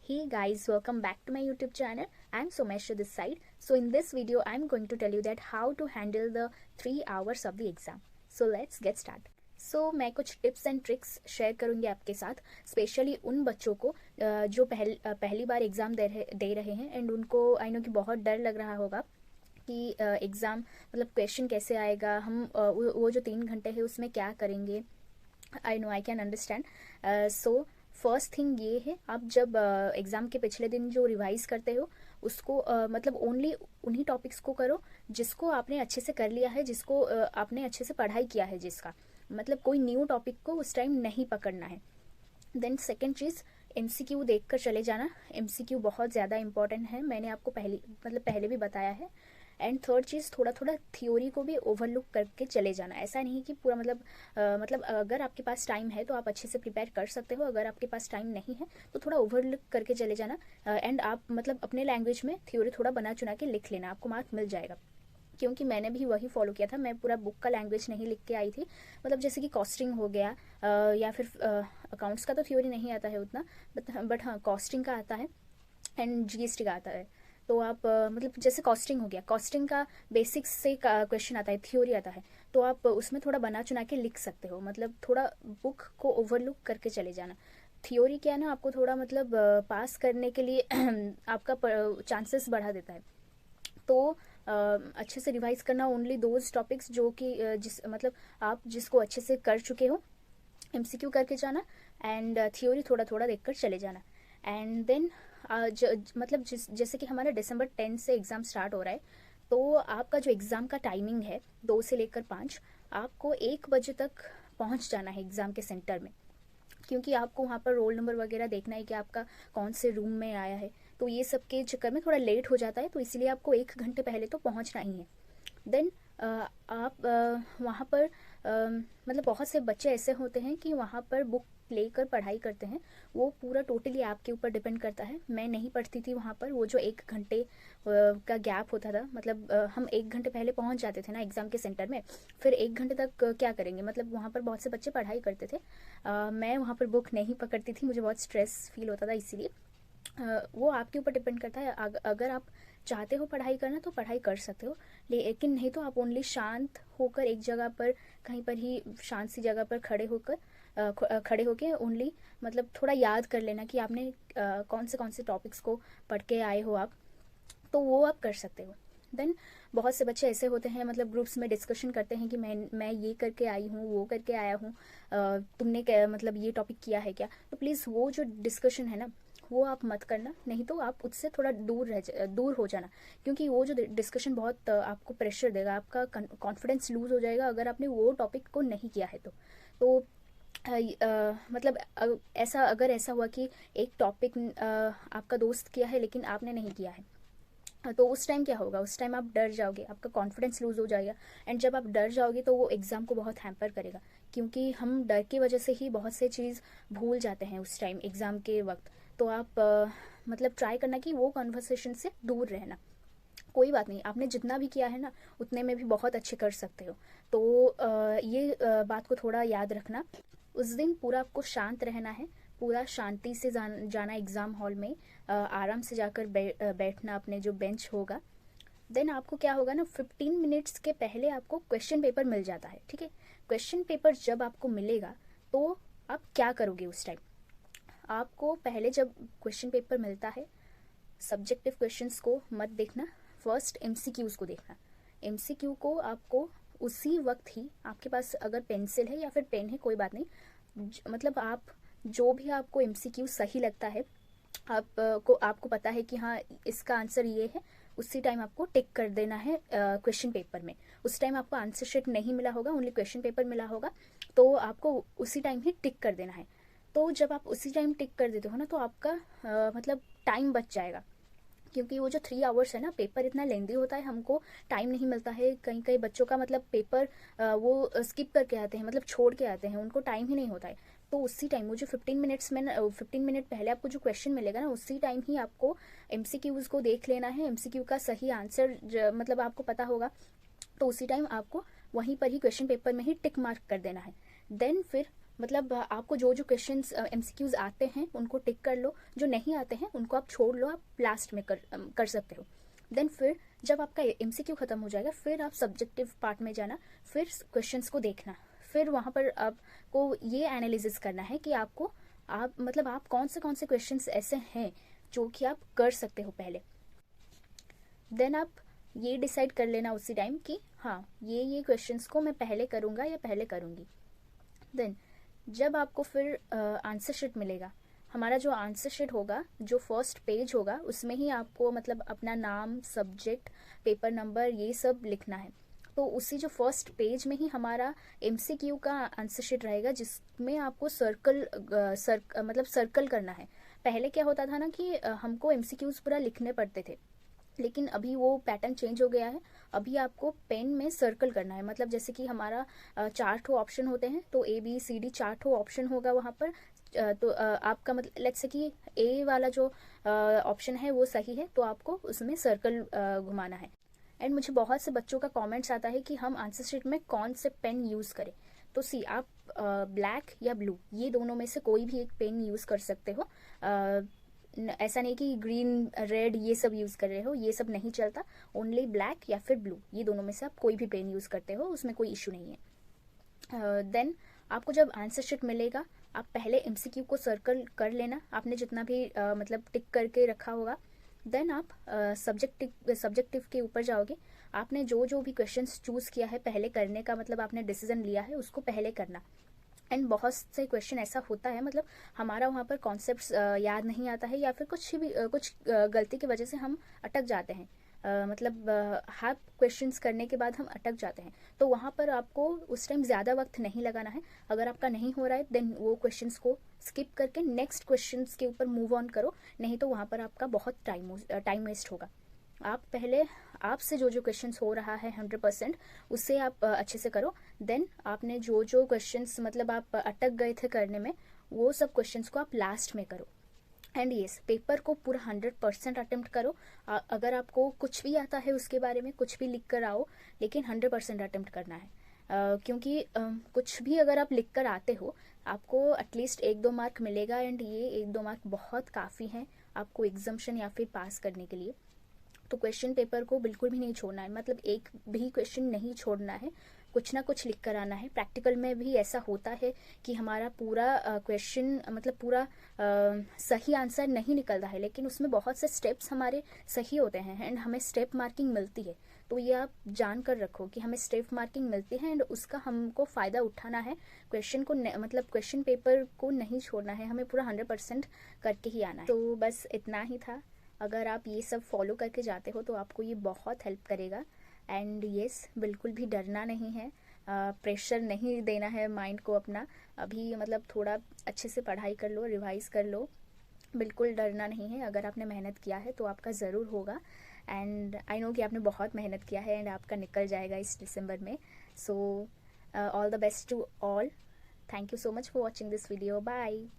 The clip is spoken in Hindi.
Hey guys, welcome back to my YouTube channel. I'm Somesha this side. So in this video, I'm going to tell you that how to handle the 3 hours of the exam. So let's get started. So मैं कुछ टिप्स एंड ट्रिक्स शेयर करूँगी आपके साथ, स्पेशली उन बच्चों को जो पहली बार एग्ज़ाम दे रहे हैं एंड उनको आई नो कि बहुत डर लग रहा होगा कि एग्ज़ाम मतलब क्वेश्चन कैसे आएगा, हम वो जो 3 घंटे है उसमें क्या करेंगे. I know I can understand. So first thing ये है, आप जब एग्ज़ाम के पिछले दिन जो रिवाइज करते हो उसको मतलब ओनली उन्हीं टॉपिक्स को करो जिसको आपने अच्छे से कर लिया है, जिसको आपने अच्छे से पढ़ाई किया है, जिसका मतलब कोई न्यू टॉपिक को उस टाइम नहीं पकड़ना है. देन सेकेंड चीज़, एमसीक्यू देखकर चले जाना. एमसीक्यू बहुत ज़्यादा इंपॉर्टेंट है, मैंने आपको पहले भी बताया है. एंड थर्ड चीज़, थोड़ा थोड़ा थ्योरी को भी ओवरलुक करके चले जाना. ऐसा नहीं कि पूरा मतलब अगर आपके पास टाइम है तो आप अच्छे से प्रिपेयर कर सकते हो, अगर आपके पास टाइम नहीं है तो थोड़ा ओवरलुक करके चले जाना. एंड आप मतलब अपने लैंग्वेज में थ्योरी थोड़ा बना चुना के लिख लेना, आपको मार्क मिल जाएगा. क्योंकि मैंने भी वही फॉलो किया था, मैं पूरा बुक का लैंग्वेज नहीं लिख के आई थी. मतलब जैसे कि कॉस्टिंग हो गया या फिर अकाउंट्स का तो थ्योरी नहीं आता है उतना, बट हाँ कॉस्टिंग का आता है एंड जीएसटी का आता है. तो आप मतलब जैसे कॉस्टिंग हो गया, कॉस्टिंग का बेसिक्स से क्वेश्चन आता है, थ्योरी आता है, तो आप उसमें थोड़ा बना चुना के लिख सकते हो. मतलब थोड़ा बुक को ओवरलुक करके चले जाना. थ्योरी क्या है ना, आपको थोड़ा मतलब पास करने के लिए आपका चांसेस बढ़ा देता है. तो अच्छे से रिवाइज करना ओनली दोज टॉपिक्स जो कि जिस मतलब आप जिसको अच्छे से कर चुके हो, एमसीक्यू करके जाना एंड थ्योरी थोड़ा थोड़ा देखकर चले जाना. एंड देन मतलब जैसे कि हमारा दिसंबर 10 से एग्ज़ाम स्टार्ट हो रहा है, तो आपका जो एग्ज़ाम का टाइमिंग है 2 से लेकर 5, आपको 1 बजे तक पहुंच जाना है एग्ज़ाम के सेंटर में. क्योंकि आपको वहाँ पर रोल नंबर वगैरह देखना है कि आपका कौन से रूम में आया है, तो ये सब के चक्कर में थोड़ा लेट हो जाता है, तो इसलिए आपको 1 घंटे पहले तो पहुँचना ही है. देन आप वहाँ पर मतलब बहुत से बच्चे ऐसे होते हैं कि वहाँ पर बुक लेकर पढ़ाई करते हैं. वो पूरा टोटली आपके ऊपर डिपेंड करता है. मैं नहीं पढ़ती थी वहाँ पर, वो जो 1 घंटे का गैप होता था, मतलब हम 1 घंटे पहले पहुँच जाते थे ना एग्ज़ाम के सेंटर में, फिर 1 घंटे तक क्या करेंगे. मतलब वहाँ पर बहुत से बच्चे पढ़ाई करते थे. मैं वहाँ पर बुक नहीं पकड़ती थी, मुझे बहुत स्ट्रेस फील होता था, इसीलिए वो आपके ऊपर डिपेंड करता है. अगर आप चाहते हो पढ़ाई करना तो पढ़ाई कर सकते हो, लेकिन नहीं तो आप ओनली शांत होकर एक जगह पर, कहीं पर ही शांत सी जगह पर खड़े होकर ओनली मतलब थोड़ा याद कर लेना कि आपने कौन से टॉपिक्स को पढ़ के आए हो आप, तो वो आप कर सकते हो. देन बहुत से बच्चे ऐसे होते हैं, मतलब ग्रुप्स में डिस्कशन करते हैं कि मैं ये करके आई हूँ, वो करके आया हूँ, तुमने क्या मतलब ये टॉपिक किया है क्या. तो प्लीज़ वो जो डिस्कशन है ना, वो आप मत करना, नहीं तो आप उससे थोड़ा दूर हो जाना. क्योंकि वो जो डिस्कशन बहुत आपको प्रेशर देगा, आपका कॉन्फिडेंस लूज़ हो जाएगा अगर आपने वो टॉपिक को नहीं किया है तो मतलब ऐसा हुआ कि एक टॉपिक आपका दोस्त किया है लेकिन आपने नहीं किया है, तो उस टाइम क्या होगा, उस टाइम आप डर जाओगे, आपका कॉन्फिडेंस लूज़ हो जाएगा. एंड जब आप डर जाओगे तो वो एग्ज़ाम को बहुत हैम्पर करेगा, क्योंकि हम डर की वजह से ही बहुत से चीज़ भूल जाते हैं उस टाइम एग्ज़ाम के वक्त. तो आप मतलब ट्राई करना कि वो कॉन्वर्सेशन से दूर रहना. कोई बात नहीं, आपने जितना भी किया है ना उतने में भी बहुत अच्छे कर सकते हो. तो ये बात को थोड़ा याद रखना. उस दिन पूरा आपको शांत रहना है, पूरा शांति से जाना एग्ज़ाम हॉल में, आराम से जाकर बैठना अपने जो बेंच होगा. देन आपको क्या होगा ना, 15 मिनट्स के पहले आपको क्वेश्चन पेपर मिल जाता है. ठीक है, क्वेश्चन पेपर जब आपको मिलेगा तो आप क्या करोगे उस टाइम. आपको पहले जब क्वेश्चन पेपर मिलता है, सब्जेक्टिव क्वेश्चंस को मत देखना, फर्स्ट एमसीक्यूज़ को देखना. एमसीक्यू को आपको उसी वक्त ही, आपके पास अगर पेंसिल है या फिर पेन है कोई बात नहीं, मतलब आप जो भी आपको एमसीक्यू सही लगता है, आपको पता है कि हाँ इसका आंसर ये है, उसी टाइम आपको टिक कर देना है क्वेश्चन पेपर में. उस टाइम आपको आंसर शीट नहीं मिला होगा, ओनली क्वेश्चन पेपर मिला होगा, तो आपको उसी टाइम ही टिक कर देना है. तो जब आप उसी टाइम टिक कर देते हो ना, तो आपका मतलब टाइम बच जाएगा. क्योंकि वो जो 3 आवर्स है ना, पेपर इतना लेंदी होता है, हमको टाइम नहीं मिलता है. कई कई बच्चों का मतलब पेपर वो स्किप करके आते हैं, मतलब छोड़ के आते हैं, उनको टाइम ही नहीं होता है. तो उसी टाइम वो जो 15 मिनट पहले आपको जो क्वेश्चन मिलेगा ना, उसी टाइम ही आपको एमसीक्यूज़ को देख लेना है. एमसीक्यू का सही आंसर मतलब आपको पता होगा, तो उसी टाइम आपको वहीं पर ही क्वेश्चन पेपर में ही टिक मार्क कर देना है. देन फिर मतलब आपको जो जो क्वेश्चंस MCQs आते हैं उनको टिक कर लो, जो नहीं आते हैं उनको आप छोड़ लो, आप लास्ट में कर सकते हो। देन फिर जब आपका MCQ ख़त्म हो जाएगा, फिर आप सब्जेक्टिव पार्ट में जाना, फिर क्वेश्चंस को देखना, फिर वहाँ पर आपको ये एनालिसिस करना है कि आपको आप कौन से क्वेश्चंस ऐसे हैं जो कि आप कर सकते हो पहले। देन आप ये डिसाइड कर लेना उसी टाइम कि हाँ ये क्वेश्चंस को मैं पहले करूँगा या पहले करूँगी। देन जब आपको फिर आंसर शीट मिलेगा, हमारा जो आंसर शीट होगा, जो फर्स्ट पेज होगा, उसमें ही आपको मतलब अपना नाम, सब्जेक्ट, पेपर नंबर, ये सब लिखना है। तो उसी जो फर्स्ट पेज में ही हमारा MCQ का आंसर शीट रहेगा, जिसमें आपको सर्कल करना है। पहले क्या होता था ना कि हमको MCQs पूरा लिखने पड़ते थे, लेकिन अभी वो पैटर्न चेंज हो गया है। अभी आपको पेन में सर्कल करना है, मतलब जैसे कि हमारा 4 ठो ऑप्शन होते हैं, तो ABCD 4 ठो ऑप्शन होगा वहाँ पर। तो आपका मतलब लेट्स से कि A वाला जो ऑप्शन है वो सही है, तो आपको उसमें सर्कल घुमाना है। एंड मुझे बहुत से बच्चों का कमेंट्स आता है कि हम आंसर शीट में कौन से पेन यूज़ करें। तो सी आप ब्लैक या ब्लू, ये दोनों में से कोई भी एक पेन यूज़ कर सकते हो। ऐसा नहीं कि ग्रीन, रेड ये सब यूज़ कर रहे हो, ये सब नहीं चलता। ओनली ब्लैक या फिर ब्लू, ये दोनों में से आप कोई भी पेन यूज़ करते हो, उसमें कोई इशू नहीं है। देन आपको जब आंसर शीट मिलेगा, आप पहले MCQ को सर्कल कर लेना, आपने जितना भी मतलब टिक करके रखा होगा। देन आप सब्जेक्टिव के ऊपर जाओगे। आपने जो जो भी क्वेश्चंस चूज़ किया है पहले करने का, मतलब आपने डिसीजन लिया है, उसको पहले करना। एंड बहुत से क्वेश्चन ऐसा होता है, मतलब हमारा वहाँ पर कॉन्सेप्ट्स याद नहीं आता है, या फिर कुछ गलती की वजह से हम अटक जाते हैं। मतलब हाफ क्वेश्चंस करने के बाद हम अटक जाते हैं, तो वहाँ पर आपको उस टाइम ज़्यादा वक्त नहीं लगाना है। अगर आपका नहीं हो रहा है, देन वो क्वेश्चंस को स्किप करके नेक्स्ट क्वेश्चंस के ऊपर मूव ऑन करो, नहीं तो वहाँ पर आपका बहुत टाइम वेस्ट होगा। आप पहले आपसे जो जो क्वेश्चंस हो रहा है 100%, उससे आप अच्छे से करो। देन आपने जो जो क्वेश्चंस मतलब आप अटक गए थे करने में, वो सब क्वेश्चंस को आप लास्ट में करो। एंड येस, पेपर को पूरा 100% अटेम्प्ट करो। अगर आपको कुछ भी आता है उसके बारे में कुछ भी लिख कर आओ, लेकिन 100% अटेम्प्ट करना है। क्योंकि कुछ भी अगर आप लिख कर आते हो, आपको एटलीस्ट 1-2 मार्क मिलेगा। एंड ये 1-2 मार्क बहुत काफ़ी हैं आपको एग्जाम्शन या फिर पास करने के लिए। तो क्वेश्चन पेपर को बिल्कुल भी नहीं छोड़ना है, मतलब एक भी क्वेश्चन नहीं छोड़ना है, कुछ ना कुछ लिख कर आना है। प्रैक्टिकल में भी ऐसा होता है कि हमारा पूरा क्वेश्चन मतलब पूरा सही आंसर नहीं निकलता है, लेकिन उसमें बहुत से स्टेप्स हमारे सही होते हैं एंड हमें स्टेप मार्किंग मिलती है। तो ये आप जान कर रखो कि हमें स्टेप मार्किंग मिलती है एंड उसका हमको फ़ायदा उठाना है। क्वेश्चन को मतलब क्वेश्चन पेपर को नहीं छोड़ना है, हमें पूरा 100% करके ही आना है। तो बस इतना ही था। अगर आप ये सब फॉलो करके जाते हो तो आपको ये बहुत हेल्प करेगा। एंड येस, बिल्कुल भी डरना नहीं है, प्रेशर नहीं देना है माइंड को अपना। अभी मतलब थोड़ा अच्छे से पढ़ाई कर लो, रिवाइज़ कर लो, बिल्कुल डरना नहीं है। अगर आपने मेहनत किया है तो आपका ज़रूर होगा। एंड आई नो कि आपने बहुत मेहनत किया है एंड आपका निकल जाएगा इस दिसंबर में। So all the best to all. Thank you so much for watching this video. Bye.